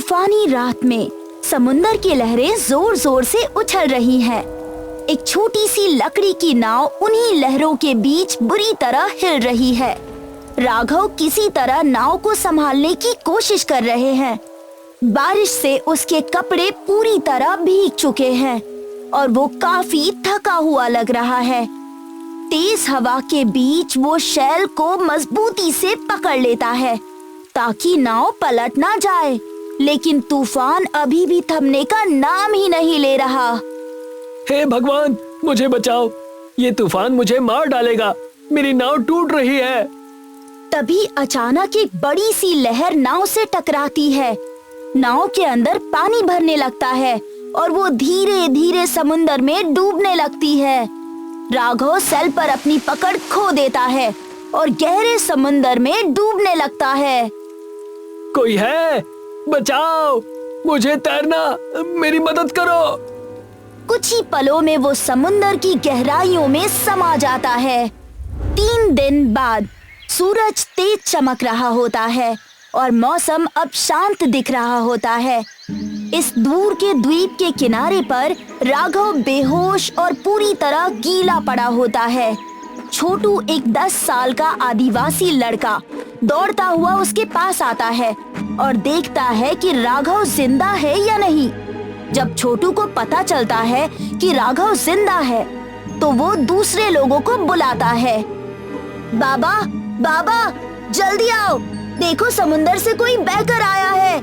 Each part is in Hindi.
तूफानी रात में समुंदर की लहरें जोर जोर से उछल रही हैं। एक छोटी सी लकड़ी की नाव उन्हीं लहरों के बीच बुरी तरह हिल रही है। राघव किसी तरह नाव को संभालने की कोशिश कर रहे हैं। बारिश से उसके कपड़े पूरी तरह भीग चुके हैं और वो काफी थका हुआ लग रहा है। तेज हवा के बीच वो शैल को मजबूती से पकड़ लेता है ताकि नाव पलट ना जाए, लेकिन तूफान अभी भी थमने का नाम ही नहीं ले रहा। हे भगवान, मुझे बचाओ, ये तूफान मुझे मार डालेगा, मेरी नाव टूट रही है। तभी अचानक एक बड़ी सी लहर नाव से टकराती है। नाव के अंदर पानी भरने लगता है और वो धीरे धीरे समुंदर में डूबने लगती है। राघव सेल पर अपनी पकड़ खो देता है और गहरे समुंदर में डूबने लगता है। कोई है? बचाओ, मुझे तैरना, मेरी मदद करो। कुछ ही पलों में वो समुंदर की गहराइयों में समा जाता है। 3 दिन बाद सूरज तेज चमक रहा होता है और मौसम अब शांत दिख रहा होता है। इस दूर के द्वीप के किनारे पर राघव बेहोश और पूरी तरह गीला पड़ा होता है। छोटू, एक 10 साल का आदिवासी लड़का, दौड़ता हुआ उसके पास आता है और देखता है कि राघव जिंदा है या नहीं। जब छोटू को पता चलता है कि राघव जिंदा है तो वो दूसरे लोगों को बुलाता है। बाबा, बाबा, जल्दी आओ, देखो समुंदर से कोई बहकर आया है।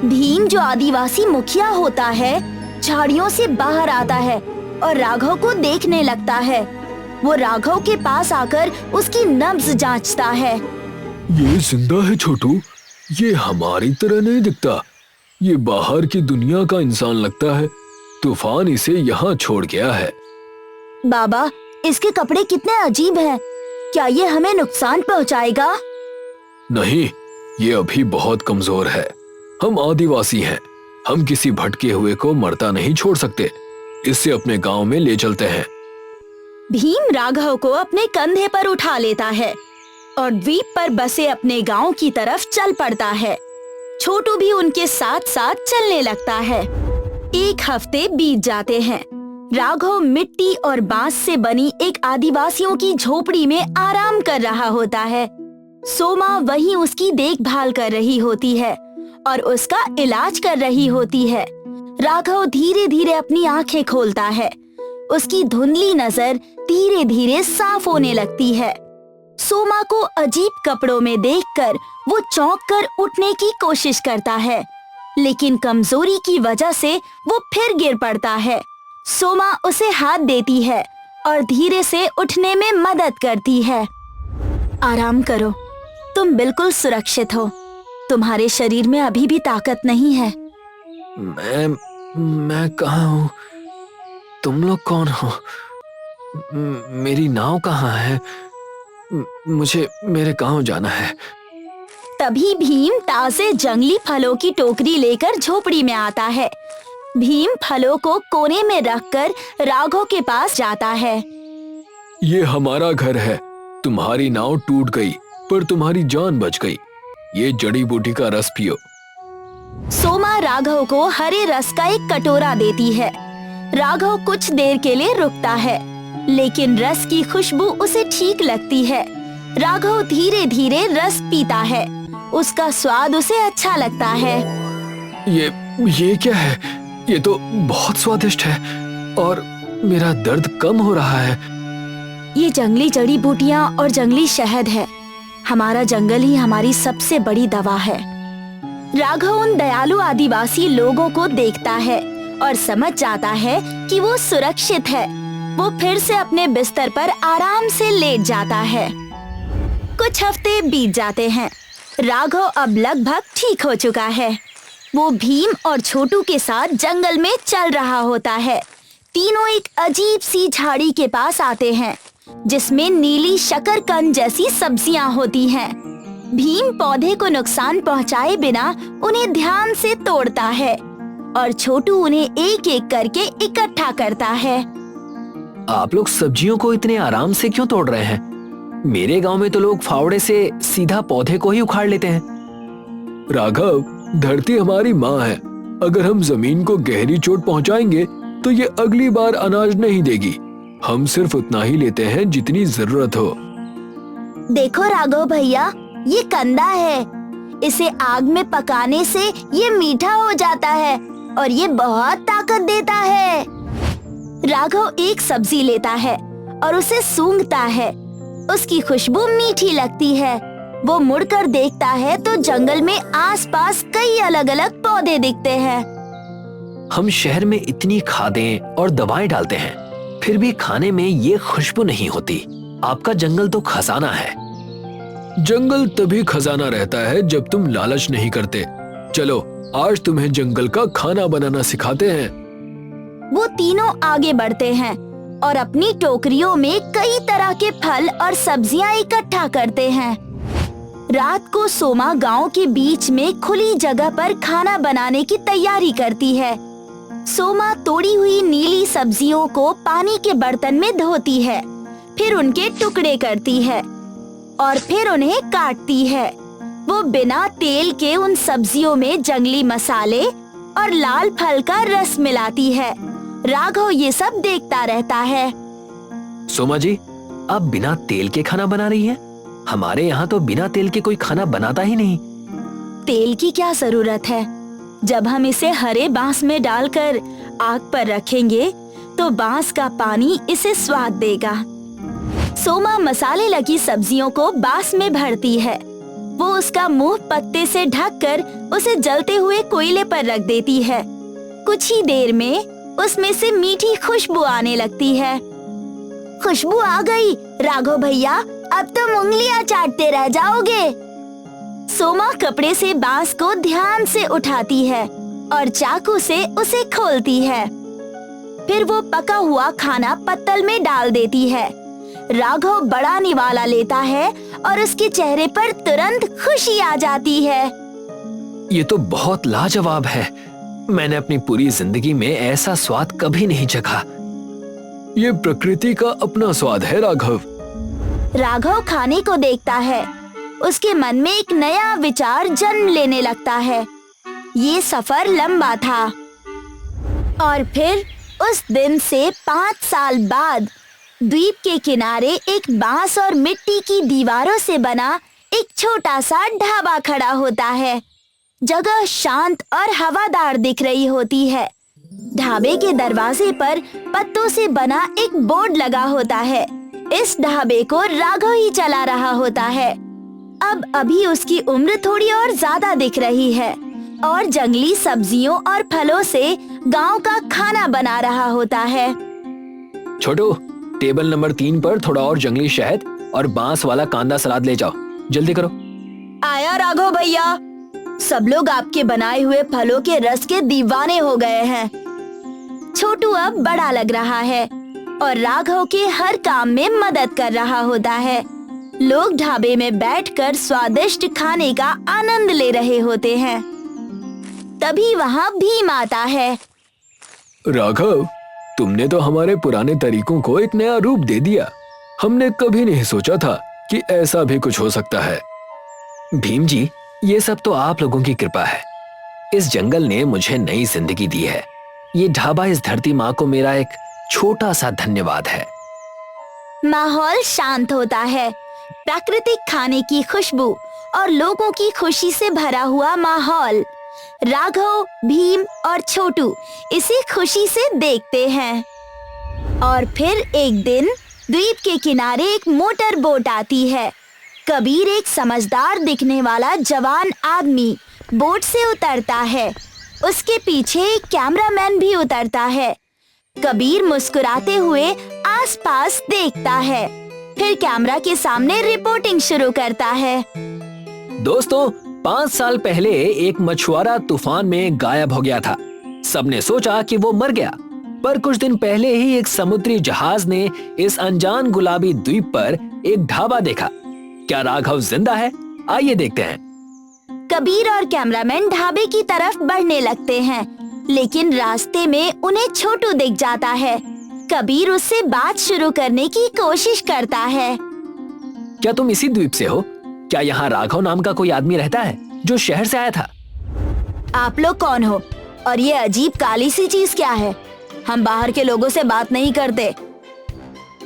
भीम, जो आदिवासी मुखिया होता है, झाड़ियों से बाहर आता है और राघव को देखने लगता है। वो राघव के पास आकर उसकी नब्ज जांचता है। ये जिंदा है छोटू, ये हमारी तरह नहीं दिखता, ये बाहर की दुनिया का इंसान लगता है। तूफान इसे यहाँ छोड़ गया है। बाबा, इसके कपड़े कितने अजीब हैं। क्या ये हमें नुकसान पहुँचाएगा? नहीं, ये अभी बहुत कमजोर है। हम आदिवासी हैं, हम किसी भटके हुए को मरता नहीं छोड़ सकते। इससे अपने गांव में ले चलते हैं। भीम राघव को अपने कंधे पर उठा लेता है और द्वीप पर बसे अपने गांव की तरफ चल पड़ता है। छोटू भी उनके साथ साथ चलने लगता है। 1 हफ्ते बीत जाते हैं। राघव मिट्टी और बांस से बनी एक आदिवासियों की झोपड़ी में आराम कर रहा होता है। सोमा वहीं उसकी देखभाल कर रही होती है और उसका इलाज कर रही होती है। राघव धीरे धीरे अपनी आंखें खोलता है। उसकी धुंधली नजर धीरे धीरे साफ होने लगती है। सोमा को अजीब कपड़ों में देखकर वो चौंक कर उठने की कोशिश करता है, लेकिन कमजोरी की वजह से वो फिर गिर पड़ता है। सोमा उसे हाथ देती है और धीरे से उठने में मदद करती है। आराम करो, तुम बिल्कुल सुरक्षित हो। तुम्हारे शरीर में अभी भी ताकत नहीं है। मैं कहाँ हूँ? तुम लोग कौन हो? मेरी नाव कहाँ है? मुझे मेरे गांव जाना है। तभी भीम ताजे जंगली फलों की टोकरी लेकर झोपड़ी में आता है। भीम फलों को कोने में रखकर राघव के पास जाता है। ये हमारा घर है। तुम्हारी नाव टूट गई पर तुम्हारी जान बच गई। ये जड़ी बूटी का रस पियो। सोमा राघव को हरे रस का एक कटोरा देती है। राघव कुछ देर के लिए रुकता है, लेकिन रस की खुशबू उसे ठीक लगती है। राघव धीरे धीरे रस पीता है। उसका स्वाद उसे अच्छा लगता है। ये क्या है? ये तो बहुत स्वादिष्ट है और मेरा दर्द कम हो रहा है। ये जंगली जड़ी बूटियाँ और जंगली शहद है। हमारा जंगल ही हमारी सबसे बड़ी दवा है। राघव उन दयालु आदिवासी लोगों को देखता है और समझ जाता है कि वो सुरक्षित है। वो फिर से अपने बिस्तर पर आराम से लेट जाता है। कुछ हफ्ते बीत जाते हैं। राघव अब लगभग ठीक हो चुका है। वो भीम और छोटू के साथ जंगल में चल रहा होता है। तीनों एक अजीब सी झाड़ी के पास आते हैं जिसमें नीली शकरकंद जैसी सब्जियां होती हैं। भीम पौधे को नुकसान पहुंचाए बिना उन्हें ध्यान से तोड़ता है और छोटू उन्हें एक एक करके इकट्ठा करता है। आप लोग सब्जियों को इतने आराम से क्यों तोड़ रहे हैं? मेरे गांव में तो लोग फावड़े से सीधा पौधे को ही उखाड़ लेते हैं। राघव, धरती हमारी माँ है। अगर हम जमीन को गहरी चोट पहुंचाएंगे तो ये अगली बार अनाज नहीं देगी। हम सिर्फ उतना ही लेते हैं जितनी जरूरत हो। देखो राघव भैया, ये कंदा है। इसे आग में पकाने से ये मीठा हो जाता है और ये बहुत ताकत देता है। राघव एक सब्जी लेता है और उसे सूंघता है। उसकी खुशबू मीठी लगती है। वो मुड़कर देखता है तो जंगल में आसपास कई अलग अलग पौधे दिखते हैं। हम शहर में इतनी खादें और दवाएं डालते हैं, फिर भी खाने में ये खुशबू नहीं होती। आपका जंगल तो खजाना है। जंगल तभी खजाना रहता है जब तुम लालच नहीं करते। चलो आज तुम्हें जंगल का खाना बनाना सिखाते हैं। वो तीनों आगे बढ़ते हैं और अपनी टोकरियों में कई तरह के फल और सब्जियां इकट्ठा करते हैं। रात को सोमा गांव के बीच में खुली जगह पर खाना बनाने की तैयारी करती है। सोमा तोड़ी हुई नीली सब्जियों को पानी के बर्तन में धोती है, फिर उनके टुकड़े करती है और फिर उन्हें काटती है। वो बिना तेल के उन सब्जियों में जंगली मसाले और लाल फल का रस मिलाती है। राघव ये सब देखता रहता है। सोमा जी, आप बिना तेल के खाना बना रही हैं? हमारे यहाँ तो बिना तेल के कोई खाना बनाता ही नहीं। तेल की क्या जरूरत है? जब हम इसे हरे बांस में डालकर आग पर रखेंगे तो बांस का पानी इसे स्वाद देगा। सोमा मसाले लगी सब्जियों को बांस में भरती है। वो उसका मुंह पत्ते से ढककर उसे जलते हुए कोयले पर रख देती है। कुछ ही देर में उसमें से मीठी खुशबू आने लगती है। खुशबू आ गई। राघव भैया, अब तुम उंगलियां चाटते रह जाओगे। सोमा कपड़े से बांस को ध्यान से उठाती है और चाकू से उसे खोलती है। फिर वो पका हुआ खाना पत्तल में डाल देती है। राघव बड़ा निवाला लेता है और उसके चेहरे पर तुरंत खुशी आ जाती है। ये तो बहुत लाजवाब है। मैंने अपनी पूरी जिंदगी में ऐसा स्वाद कभी नहीं चखा। ये प्रकृति का अपना स्वाद है राघव। राघव खाने को देखता है। उसके मन में एक नया विचार जन्म लेने लगता है। ये सफर लंबा था और फिर उस दिन से 5 साल बाद द्वीप के किनारे एक बांस और मिट्टी की दीवारों से बना एक छोटा सा ढाबा खड़ा होता है। जगह शांत और हवादार दिख रही होती है। ढाबे के दरवाजे पर पत्तों से बना एक बोर्ड लगा होता है। इस ढाबे को राघव ही चला रहा होता है। अब अभी उसकी उम्र थोड़ी और ज्यादा दिख रही है और जंगली सब्जियों और फलों से गांव का खाना बना रहा होता है। छोटू, टेबल नंबर 3 पर थोड़ा और जंगली शहद और बांस वाला कांदा सलाद ले जाओ। जल्दी करो। आया राघव भैया। सब लोग आपके बनाए हुए फलों के रस के दीवाने हो गए हैं। छोटू अब बड़ा लग रहा है और राघव के हर काम में मदद कर रहा होता है। लोग ढाबे में बैठकर स्वादिष्ट खाने का आनंद ले रहे होते हैं। तभी वहाँ भीम आता है। राघव, तुमने तो हमारे पुराने तरीकों को एक नया रूप दे दिया। हमने कभी नहीं सोचा था कि ऐसा भी कुछ हो सकता है। भीम जी, ये सब तो आप लोगों की कृपा है। इस जंगल ने मुझे नई जिंदगी दी है। ये ढाबा इस धरती माँ को मेरा एक छोटा सा धन्यवाद है। माहौल शांत होता है। प्राकृतिक खाने की खुशबू और लोगों की खुशी से भरा हुआ माहौल। राघव, भीम और छोटू इसे खुशी से देखते हैं। और फिर एक दिन द्वीप के किनारे एक मोटर बोट आती है। कबीर, एक समझदार दिखने वाला जवान आदमी, बोट से उतरता है। उसके पीछे एक कैमरामैन भी उतरता है। कबीर मुस्कुराते हुए आसपास देखता है, फिर कैमरा के सामने रिपोर्टिंग शुरू करता है। दोस्तों, 5 साल पहले एक मछुआरा तूफान में गायब हो गया था। सबने सोचा कि वो मर गया, पर कुछ दिन पहले ही एक समुद्री जहाज ने इस अनजान गुलाबी द्वीप पर एक ढाबा देखा। क्या राघव जिंदा है? आइए देखते हैं। कबीर और कैमरामैन ढाबे की तरफ बढ़ने लगते हैं, लेकिन रास्ते में उन्हें छोटू दिख जाता है। कबीर उससे बात शुरू करने की कोशिश करता है। क्या तुम इसी द्वीप से हो? क्या यहाँ राघव नाम का कोई आदमी रहता है जो शहर से आया था? आप लोग कौन हो और ये अजीब काली सी चीज क्या है? हम बाहर के लोगों से बात नहीं करते।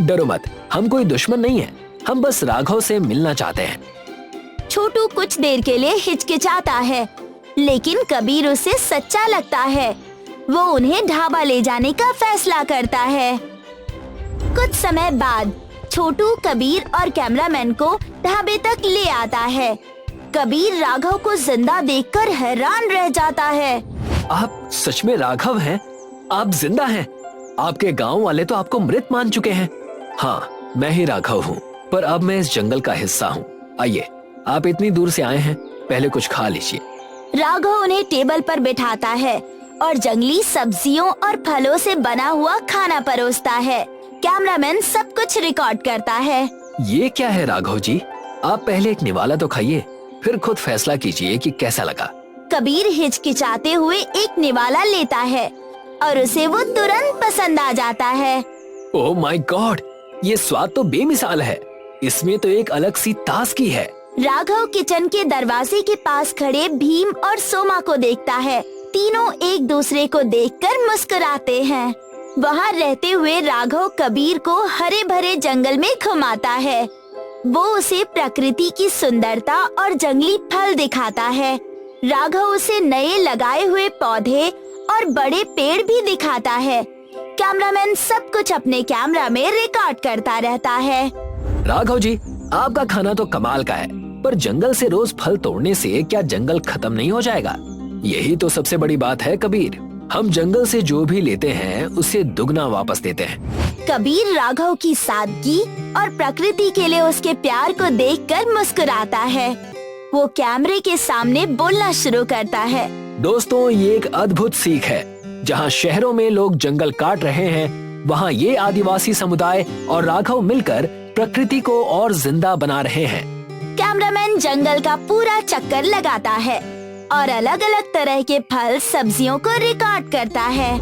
डरो मत, हम कोई दुश्मन नहीं है, हम बस राघव से मिलना चाहते हैं। छोटू कुछ देर के लिए हिचकिचाता है, लेकिन कबीर उसे सच्चा लगता है। वो उन्हें ढाबा ले जाने का फैसला करता है। कुछ समय बाद छोटू कबीर और कैमरामैन को ढाबे तक ले आता है। कबीर राघव को जिंदा देखकर हैरान रह जाता है। आप सच में राघव हैं? आप जिंदा हैं? आपके गांव वाले तो आपको मृत मान चुके हैं। हाँ, मैं ही राघव हूँ, पर अब मैं इस जंगल का हिस्सा हूँ। आइए, आप इतनी दूर से आए हैं, पहले कुछ खा लीजिए। राघव उन्हें टेबल पर बिठाता है और जंगली सब्जियों और फलों से बना हुआ खाना परोसता है। कैमरामैन सब कुछ रिकॉर्ड करता है। ये क्या है राघव जी? आप पहले एक निवाला तो खाइए, फिर खुद फैसला कीजिए कि कैसा लगा। कबीर हिचकिचाते हुए एक निवाला लेता है और उसे वो तुरंत पसंद आ जाता है। ओह माय गॉड, ये स्वाद तो बेमिसाल है। इसमें तो एक अलग सी ताजगी है। राघव किचन के दरवाजे के पास खड़े भीम और सोमा को देखता है। तीनों एक दूसरे को देखकर मुस्कुराते हैं। वहाँ रहते हुए राघव कबीर को हरे भरे जंगल में घुमाता है। वो उसे प्रकृति की सुंदरता और जंगली फल दिखाता है। राघव उसे नए लगाए हुए पौधे और बड़े पेड़ भी दिखाता है। कैमरामैन सब कुछ अपने कैमरा में रिकॉर्ड करता रहता है। राघव जी, आपका खाना तो कमाल का है, पर जंगल से रोज फल तोड़ने से क्या जंगल खत्म नहीं हो जाएगा? यही तो सबसे बड़ी बात है कबीर। हम जंगल से जो भी लेते हैं उसे दुगना वापस देते हैं। कबीर राघव की सादगी और प्रकृति के लिए उसके प्यार को देखकर मुस्कुराता है। वो कैमरे के सामने बोलना शुरू करता है। दोस्तों, ये एक अद्भुत सीख है। जहाँ शहरों में लोग जंगल काट रहे हैं, वहाँ ये आदिवासी समुदाय और राघव मिलकर प्रकृति को और जिंदा बना रहे हैं। कैमरामैन जंगल का पूरा चक्कर लगाता है और अलग अलग तरह के फल सब्जियों को रिकॉर्ड करता है।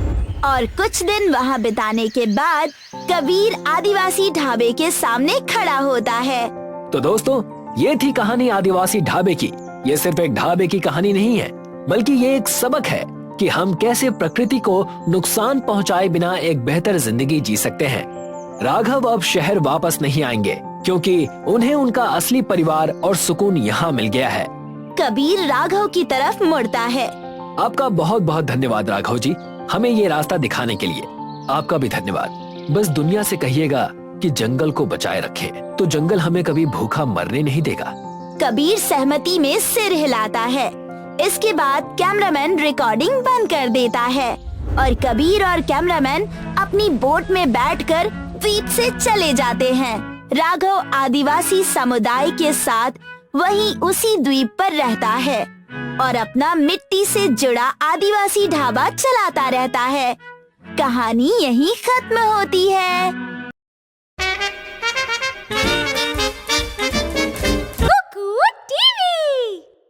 और कुछ दिन वहाँ बिताने के बाद कबीर आदिवासी ढाबे के सामने खड़ा होता है। तो दोस्तों, ये थी कहानी आदिवासी ढाबे की। ये सिर्फ एक ढाबे की कहानी नहीं है, बल्कि ये एक सबक है कि हम कैसे प्रकृति को नुकसान पहुंचाए बिना एक बेहतर जिंदगी जी सकते हैं। राघव अब शहर वापस नहीं आएंगे, क्योंकि उन्हें उनका असली परिवार और सुकून यहाँ मिल गया है। कबीर राघव की तरफ मुड़ता है। आपका बहुत बहुत धन्यवाद राघव जी, हमें ये रास्ता दिखाने के लिए। आपका भी धन्यवाद। बस दुनिया से कहिएगा कि जंगल को बचाए रखें, तो जंगल हमें कभी भूखा मरने नहीं देगा। कबीर सहमति में सिर हिलाता है। इसके बाद कैमरामैन रिकॉर्डिंग बंद कर देता है और कबीर और कैमरामैन अपनी बोट में बैठकर द्वीप से चले जाते हैं। राघव आदिवासी समुदाय के साथ वहीं उसी द्वीप पर रहता है और अपना मिट्टी से जुड़ा आदिवासी ढाबा चलाता रहता है। कहानी यहीं खत्म होती है।